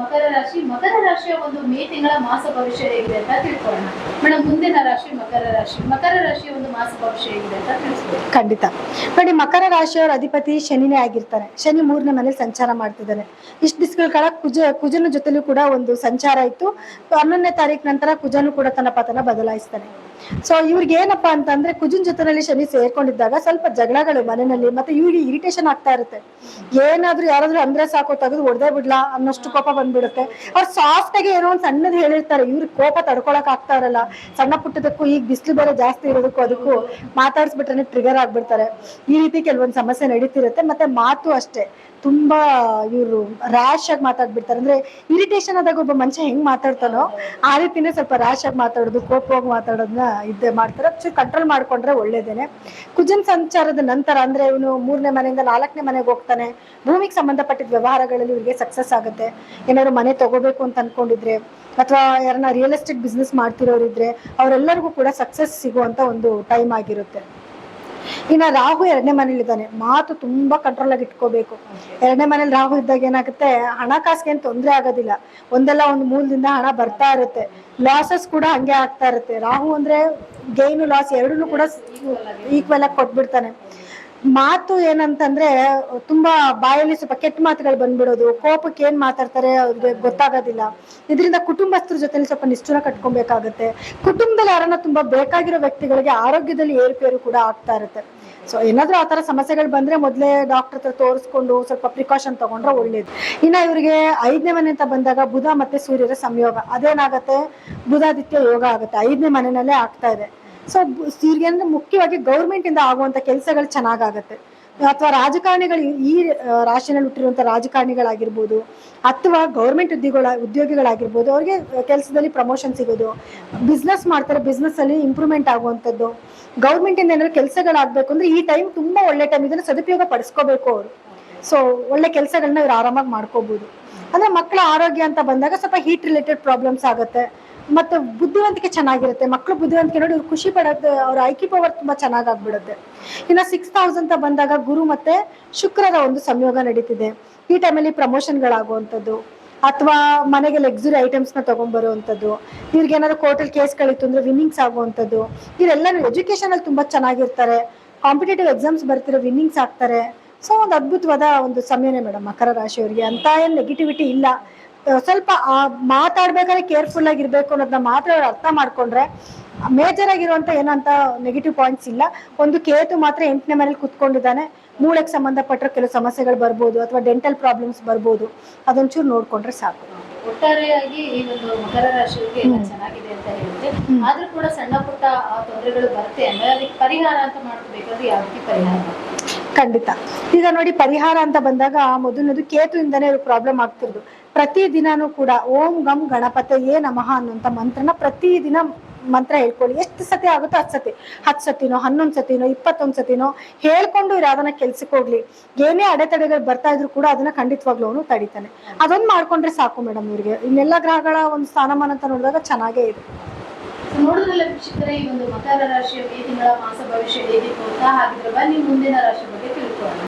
ಮಕರ ರಾಶಿಯ ಒಂದು ಮೇ ತಿಂಗಳ ಮಾಸ ಭವಿಷ್ಯ ಹೇಗಿದೆ ಅಂತ ತಿಳ್ಕೊಳ್ಳೋಣ ಮೇಡಮ್. ಮುಂದಿನ ರಾಶಿ ಮಕರ ರಾಶಿಯ ಒಂದು ಮಾಸ ಭವಿಷ್ಯ ಹೇಗಿದೆ ಅಂತ ತಿಳಿಸ್ಬೋದು. ಖಂಡಿತ ನೋಡಿ, ಮಕರ ರಾಶಿಯವರ ಅಧಿಪತಿ ಶನಿನೇ ಆಗಿರ್ತಾರೆ. ಶನಿ 3ನೇ ಮನೇಲಿ ಸಂಚಾರ ಮಾಡ್ತಿದ್ದಾನೆ. ಇಷ್ಟು ದಿವಸಗಳ ಕಾಲ ಕುಜನ ಜೊತೆಲೂ ಕೂಡ ಒಂದು ಸಂಚಾರ ಇತ್ತು. 11ನೇ ತಾರೀಕು ನಂತರ ಕುಜನು ಕೂಡ ತನ್ನ ಪತನ ಬದಲಾಯಿಸ್ತಾನೆ. ಸೊ ಇವ್ರಿಗೆ ಏನಪ್ಪಾ ಅಂತಂದ್ರೆ, ಕುಜನ್ ಜೊತೆನಲ್ಲಿ ಶನಿ ಸೇರ್ಕೊಂಡಿದ್ದಾಗ ಸ್ವಲ್ಪ ಜಗಳಗಳು ಮನೆಯಲ್ಲಿ, ಮತ್ತೆ ಇವ್ರಿಗೆ ಇರಿಟೇಷನ್ ಆಗ್ತಾ ಇರುತ್ತೆ. ಏನಾದ್ರೂ ಯಾರಾದ್ರೂ ಅಂದ್ರೆ ಸಾಕು, ತೆಗೆದು ಹೊಡೆದೇ ಬಿಡ್ಲಾ ಅನ್ನೋಷ್ಟು ಕೋಪ ಬಂದ್ಬಿಡುತ್ತೆ. ಅವ್ರು ಸಾಫ್ಟ್ ಆಗಿ ಏನೋ ಒಂದ್ ಸಣ್ಣದ್ ಹೇಳಿರ್ತಾರೆ, ಇವ್ರಿಗೆ ಕೋಪ ತಡ್ಕೊಳಕ್ ಆಗ್ತಾ ಇರಲ್ಲ. ಸಣ್ಣ ಪುಟ್ಟದಕ್ಕೂ ಈಗ ಬಿಸಿಲು ಬೇರೆ ಜಾಸ್ತಿ ಇರೋದಕ್ಕೂ ಅದಕ್ಕೂ ಮಾತಾಡ್ಸ್ಬಿಟ್ರೆ ಟ್ರಿಗರ್ ಆಗ್ಬಿಡ್ತಾರೆ. ಈ ರೀತಿ ಕೆಲವೊಂದು ಸಮಸ್ಯೆ ನಡೀತಿರುತ್ತೆ. ಮತ್ತೆ ಮಾತು ಅಷ್ಟೇ, ತುಂಬಾ ಇವರು ರ್ಯಾಶ್ ಆಗಿ ಮಾತಾಡ್ಬಿಡ್ತಾರೆ. ಅಂದ್ರೆ ಇರಿಟೇಷನ್ ಆದಾಗ ಒಬ್ಬ ಮನುಷ್ಯ ಹೆಂಗ್ ಮಾತಾಡ್ತಾನೋ ಆ ರೀತಿನೇ ಸ್ವಲ್ಪ ರ್ಯಾಶ್ ಆಗಿ ಮಾತಾಡೋದು, ಕೋಪವಾಗಿ ಮಾತಾಡೋದನ್ನ ಇದ್ದೇ ಮಾಡ್ತಾರೆ. ಕಂಟ್ರೋಲ್ ಮಾಡ್ಕೊಂಡ್ರೆ ಒಳ್ಳೇದೇನೆ. ಕುಜನ್ ಸಂಚಾರದ ನಂತರ ಅಂದ್ರೆ ಇವನು 3ನೇ ಮನೆಯಿಂದ 4ನೇ ಮನೆಗೆ ಹೋಗ್ತಾನೆ. ಭೂಮಿಗೆ ಸಂಬಂಧಪಟ್ಟಿದ ವ್ಯವಹಾರಗಳಲ್ಲಿ ಇವ್ರಿಗೆ ಸಕ್ಸಸ್ ಆಗುತ್ತೆ. ಏನಾದ್ರು ಮನೆ ತಗೋಬೇಕು ಅಂತ ಅನ್ಕೊಂಡಿದ್ರೆ, ಅಥವಾ ಯಾರನ್ನ ರಿಯಲ್ ಎಸ್ಟೇಟ್ ಬಿಸ್ನೆಸ್ ಮಾಡ್ತಿರೋರಿದ್ರೆ ಅವರೆಲ್ಲರಿಗೂ ಕೂಡ ಸಕ್ಸಸ್ ಸಿಗುವಂತ ಒಂದು ಟೈಮ್ ಆಗಿರುತ್ತೆ. ಇನ್ನ ರಾಹು 2ನೇ ಮನೇಲಿ ಇದ್ದಾನೆ. ಮಾತು ತುಂಬಾ ಕಂಟ್ರೋಲ್ ಆಗಿ ಇಟ್ಕೋಬೇಕು. 2ನೇ ಮನೇಲಿ ರಾಹು ಇದ್ದಾಗ ಏನಾಗುತ್ತೆ, ಹಣಕಾಸಿಗೆ ಏನ್ ತೊಂದರೆ ಆಗೋದಿಲ್ಲ. ಒಂದಲ್ಲ ಒಂದು ಮೂಲದಿಂದ ಹಣ ಬರ್ತಾ ಇರುತ್ತೆ. ಲಾಸಸ್ ಕೂಡ ಹಂಗೆ ಆಗ್ತಾ ಇರುತ್ತೆ. ರಾಹು ಅಂದ್ರೆ ಗೈನು ಲಾಸ್ ಎರಡನ್ನೂ ಕೂಡ ಈಕ್ವಲ್ ಆಗಿ ಕೊಟ್ಬಿಡ್ತಾನೆ. ಮಾತು ಏನಂತಂದ್ರೆ ತುಂಬಾ ಬಾಯಲ್ಲಿ ಸ್ವಲ್ಪ ಕೆಟ್ಟ ಮಾತುಗಳು ಬಂದ್ಬಿಡೋದು, ಕೋಪಕ್ಕೆ ಏನ್ ಮಾತಾಡ್ತಾರೆ ಅವ್ರಿಗೆ ಗೊತ್ತಾಗೋದಿಲ್ಲ. ಇದರಿಂದ ಕುಟುಂಬಸ್ಥರ ಜೊತೆ ಸ್ವಲ್ಪ ನಿಷ್ಠುರ ಕಟ್ಕೊಬೇಕಾಗತ್ತೆ. ಕುಟುಂಬದಲ್ಲಿ ಯಾರನ್ನ ತುಂಬಾ ಬೇಕಾಗಿರೋ ವ್ಯಕ್ತಿಗಳಿಗೆ ಆರೋಗ್ಯದಲ್ಲಿ ಏರುಪೇರು ಕೂಡ ಆಗ್ತಾ ಇರುತ್ತೆ. ಸೊ ಏನಾದ್ರೂ ಆತರ ಸಮಸ್ಯೆಗಳು ಬಂದ್ರೆ ಮೊದಲೇ ಡಾಕ್ಟರ್ ಹತ್ರ ತೋರಿಸ್ಕೊಂಡು ಸ್ವಲ್ಪ ಪ್ರಿಕಾಷನ್ ತಗೊಂಡ್ರೆ ಒಳ್ಳೇದು. ಇನ್ನ ಇವರಿಗೆ 5ನೇ ಮನೆ ಅಂತ ಬಂದಾಗ ಬುಧ ಮತ್ತೆ ಸೂರ್ಯರ ಸಂಯೋಗ, ಅದೇನಾಗತ್ತೆ, ಬುಧಾದಿತ್ಯ ಯೋಗ ಆಗುತ್ತೆ. 5ನೇ ಮನೆಯಲ್ಲೇ ಆಗ್ತಾ ಇದೆ. ಸೊ ಇವ್ರಿಗೆ ಅಂದ್ರೆ ಮುಖ್ಯವಾಗಿ ಗೌರ್ಮೆಂಟ್ ಇಂದ ಆಗುವಂತ ಕೆಲಸಗಳು ಚೆನ್ನಾಗಾಗತ್ತೆ. ಅಥವಾ ರಾಜಕಾರಣಿಗಳು, ಈ ರಾಶಿನಲ್ಲಿ ಹುಟ್ಟಿರುವಂತ ರಾಜಕಾರಣಿಗಳಾಗಿರ್ಬೋದು, ಅಥವಾ ಗೌರ್ಮೆಂಟ್ ಉದ್ಯೋಗಿಗಳಾಗಿರ್ಬೋದು, ಅವ್ರಿಗೆ ಕೆಲಸದಲ್ಲಿ ಪ್ರಮೋಷನ್ ಸಿಗೋದು. ಬಿಸ್ನೆಸ್ ಮಾಡ್ತಾರೆ, ಬಿಸ್ನೆಸ್ ಅಲ್ಲಿ ಇಂಪ್ರೂವ್ಮೆಂಟ್ ಆಗುವಂಥದ್ದು. ಗೌರ್ಮೆಂಟ್ ಇಂದ ಏನಾದ್ರು ಕೆಲಸಗಳಾಗಬೇಕು ಅಂದ್ರೆ ಈ ಟೈಮ್ ತುಂಬಾ ಒಳ್ಳೆ ಟೈಮ್. ಇದನ್ನ ಸದುಪಯೋಗ ಪಡಿಸ್ಕೋಬೇಕು ಅವರು. ಸೊ ಒಳ್ಳೆ ಕೆಲಸಗಳನ್ನ ಇವ್ರು ಆರಾಮಾಗಿ ಮಾಡ್ಕೋಬಹುದು. ಅಂದ್ರೆ ಮಕ್ಕಳ ಆರೋಗ್ಯ ಅಂತ ಬಂದಾಗ ಸ್ವಲ್ಪ ಹೀಟ್ ರಿಲೇಟೆಡ್ ಪ್ರಾಬ್ಲಮ್ಸ್ ಆಗುತ್ತೆ. ಮತ್ತೆ ಬುದ್ಧಿವಂತಿಕೆ ಚೆನ್ನಾಗಿರುತ್ತೆ. ಮಕ್ಕಳು ಬುದ್ಧಿವಂತಿಕೆ ನೋಡಿ ಇವ್ರು ಖುಷಿ ಪಡೋದು, ಅವ್ರ ಐಕ್ಯೂ ಪವರ್ ತುಂಬಾ ಚೆನ್ನಾಗಾಗ್ಬಿಡುತ್ತೆ. ಇನ್ನ 6th ಹೌಸ್ ಅಂತ ಬಂದಾಗ ಗುರು ಮತ್ತೆ ಶುಕ್ರದ ಒಂದು ಸಂಯೋಗ ನಡೀತಿದೆ. ಈ ಟೈಮಲ್ಲಿ ಪ್ರಮೋಷನ್ಗಳಾಗುವಂಥದ್ದು, ಅಥವಾ ಮನೆಗೆ ಲಕ್ಸುರಿ ಐಟಮ್ಸ್ ನ ತಗೊಂಡ್ಬರುವಂಥದ್ದು. ಇವ್ರಿಗೆ ಏನಾದ್ರು ಕೋರ್ಟಲ್ ಕೇಸ್ಗಳಿತ್ತು ಅಂದ್ರೆ ವಿನ್ನಿಂಗ್ಸ್ ಆಗುವಂಥದ್ದು. ಇವರೆಲ್ಲರೂ ಎಜುಕೇಶನ್ ಅಲ್ಲಿ ತುಂಬಾ ಚೆನ್ನಾಗಿರ್ತಾರೆ. ಕಾಂಪಿಟೇಟಿವ್ ಎಕ್ಸಾಮ್ಸ್ ಬರ್ತಿರೋ ವಿನ್ನಿಂಗ್ಸ್ ಆಗ್ತಾರೆ. ಸೊ ಒಂದು ಅದ್ಭುತವಾದ ಒಂದು ಸಮಯನೇ ಮೇಡಮ್ ಮಕರ ರಾಶಿಯವರಿಗೆ. ಅಂತ ಏನ್ ನೆಗೆಟಿವಿಟಿ ಇಲ್ಲ. ಸ್ವಲ್ಪ ಮಾತಾಡ್ಬೇಕಾದ್ರೆ ಕೇರ್ಫುಲ್ ಆಗಿರ್ಬೇಕು ಅನ್ನೋದನ್ನ ಮಾತ್ರ ಅವ್ರು ಅರ್ಥ ಮಾಡ್ಕೊಂಡ್ರೆ ಮೇಜರ್ ಆಗಿರುವಂತ ಏನಂತ ನೆಗೆಟಿವ್ ಪಾಯಿಂಟ್ಸ್ ಇಲ್ಲ. ಒಂದು ಕೇತು ಮಾತ್ರ 8ನೇ ಮನೇಲಿ ಕುತ್ಕೊಂಡಿದ್ದಾನೆ. ಮೂಳೆಗೆ ಸಂಬಂಧಪಟ್ಟ ಕೆಲವು ಸಮಸ್ಯೆಗಳು ಬರ್ಬೋದು, ಅಥವಾ ಡೆಂಟಲ್ ಪ್ರಾಬ್ಲಮ್ಸ್ ಬರ್ಬೋದು. ಅದೊಂಚೂರು ನೋಡ್ಕೊಂಡ್ರೆ ಸಾಕು. ಒಟ್ಟಾರೆಯಾಗಿ ಈ ಒಂದು ಮಕರ ರಾಶಿಯವರಿಗೆ ಎಲ್ಲ ಚೆನ್ನಾಗಿದೆ ಅಂತ ಹೇಳಿದ್ರೆ, ಆದ್ರೂ ಕೂಡ ಸಣ್ಣ ಪುಟ್ಟ ತೊಂದರೆಗಳು ಬರುತ್ತೆ ಅಂದ್ರೆ ಅದಕ್ಕೆ ಪರಿಹಾರ ಅಂತ ಮಾಡ್ಕೋಬೇಕಾದ್ರೆ ಯಾವ ರೀತಿ ಪರಿಹಾರ? ಖಂಡಿತ. ಈಗ ನೋಡಿ, ಪರಿಹಾರ ಅಂತ ಬಂದಾಗ ಮೊದಲನೇದು ಕೇತುವಿಂದನೇ ಪ್ರಾಬ್ಲಮ್ ಆಗ್ತಿರೋದು. ಪ್ರತಿ ದಿನಾನು ಕೂಡ ಓಂ ಗಂ ಗಣಪತಯೇ ನಮಃ ಅನ್ನುವಂತ ಮಂತ್ರನ ಪ್ರತಿದಿನ ಮಂತ್ರ ಹೇಳ್ಕೊಳ್ಳಿ. ಎಷ್ಟು ಸತಿ ಆಗುತ್ತೋ 10 ಸತಿ, 10 ಸತಿನೋ 11 ಸತಿನೋ 21 ಸತಿನೋ ಹೇಳ್ಕೊಂಡು ಇವ್ರು ಯಾವ್ದನ್ನ ಕೆಲ್ಸಕ್ಕೆ ಹೋಗ್ಲಿ. ಏನೇ ಅಡೆತಡೆಗಳು ಬರ್ತಾ ಇದ್ರು ಕೂಡ ಅದನ್ನ ಖಂಡಿತವಾಗ್ಲೂ ಅವನು ತಡಿತಾನೆ. ಅದೊಂದು ಮಾಡ್ಕೊಂಡ್ರೆ ಸಾಕು ಮೇಡಮ್ ಇವ್ರಿಗೆ. ಇನ್ನೆಲ್ಲ ಗ್ರಹಗಳ ಒಂದು ಸ್ಥಾನಮಾನ ಅಂತ ನೋಡಿದಾಗ ಚೆನ್ನಾಗೇ ಇದೆ. ನೋಡೋದಲ್ಲ ವೀಕ್ಷಕರೇ, ಈ ಒಂದು ಮಕರ ರಾಶಿಯ ಈ ತಿಂಗಳ ಮಾಸ ಭವಿಷ್ಯ ಹೇಗಿತ್ತು ಅಂತ. ಹಾಗಿದ್ರೆ ಬನ್ನಿ ಮುಂದಿನ ರಾಶಿ ಬಗ್ಗೆ ತಿಳ್ಕೊಳ್ಳೋಣ.